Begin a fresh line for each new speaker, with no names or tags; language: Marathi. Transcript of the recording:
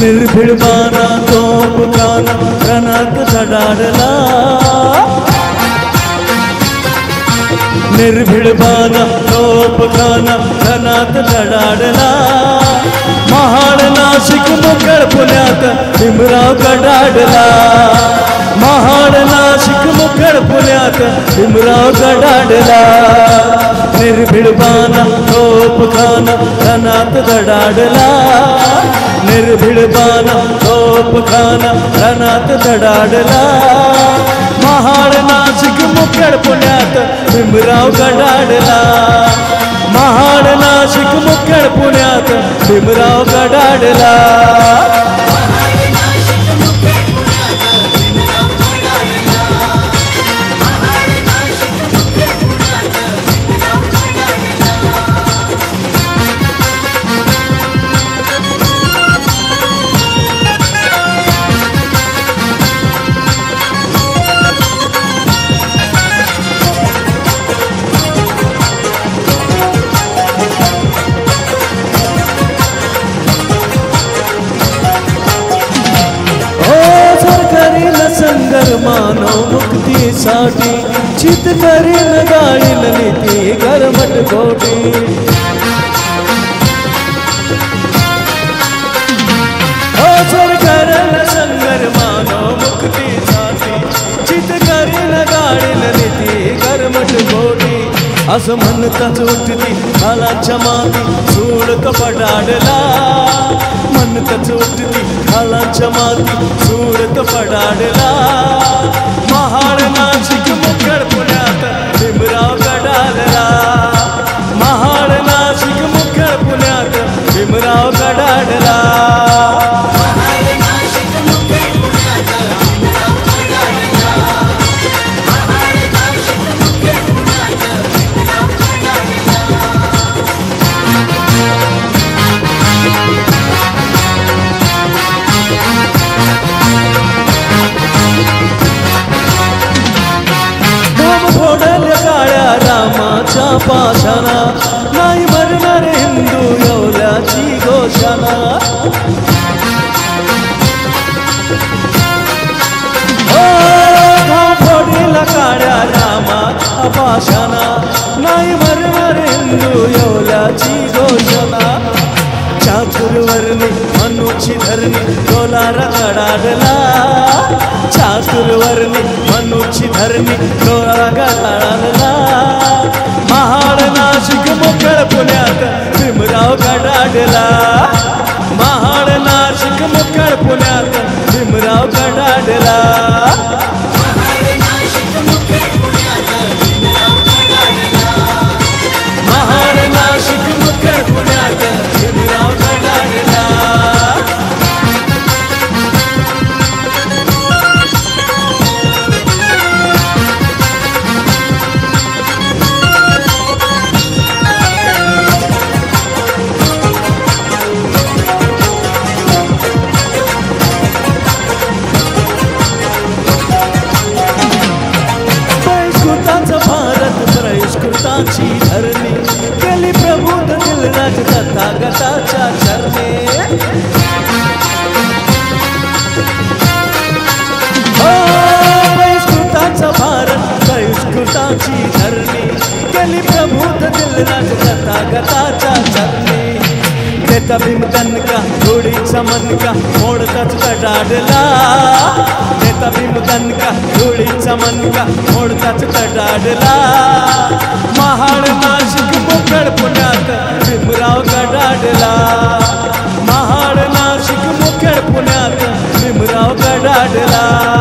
निर्भीडपणा तोफखाना रणात धडाडला, निर्भीडपणा तोफखाना रणात धडाडला. महाड नाशिक मुखेड पुण्यात भीमराव गडाडला, महाड नाशिक मुखेड पुण्यात भीमराव गडाडला. निर्भीडपणा तोफखाना रणात धडाडला, निर्भीडपणा तोफखाना रणात धडाडला. महाड नाशिक मुखेड पुण्यात भीमराव गडाडला, महाड नाशिक मुखेड पुण्यात भीमराव गडाडला. मानव मुक्तीसाठी चित करीन गाळीन नीती गरमट गोटी. ओ सरकारन संगर मानव मुक्तीसाठी चित करीन गाळीन नीती गरमट गोटी. असं म्हणताच उठती खालाच्या माती सूड कपडाडला, म्हणताच उठती खालाच्या माती सूड कपडाडला. महाड नाशिक मुखेड पुण्यात भीमराव गडाडला, महाड नाशिक मुखेड पुण्यात भीमराव गडाडला. रामाच्या पाशाना नाही मरणार हिंदू येवल्याची घोषणा. फोडीला काळ्या रामाच्या पाशाना नाही मरणार हिंदू येवल्याची घोषणा. चातुर्वर्णी मनुची धरणी डोलार गडाडला, चातुर्वर्णी मनुची धरणी डोलार गडाडला. महाड नाशिक मुखेड पुण्यात भीमराव गडाडला, महाड नाशिक मुखेड पुण्यात भीमराव गडाडला. महाड नाशिक मुखेड पुण्यात भीमराव गडाडला. संस्कृताची धरणी केली प्रबुद्ध दिलराज तथागताच्या चरणे. संस्कृताचा भारत संस्कृताची धरणी केली प्रबुद्ध दिलराज तथागताच्या चरणे. देता भीम दणका धुळीचा मनका मोडताच गडाडला, देता भीम दणका धुळीचा मनका मोडताच गडाडला. महाड नाशिक मुखेड पुण्यात भीमराव गडाडला, महाड नाशिक मुखेड पुण्यात भीमराव गडाडला.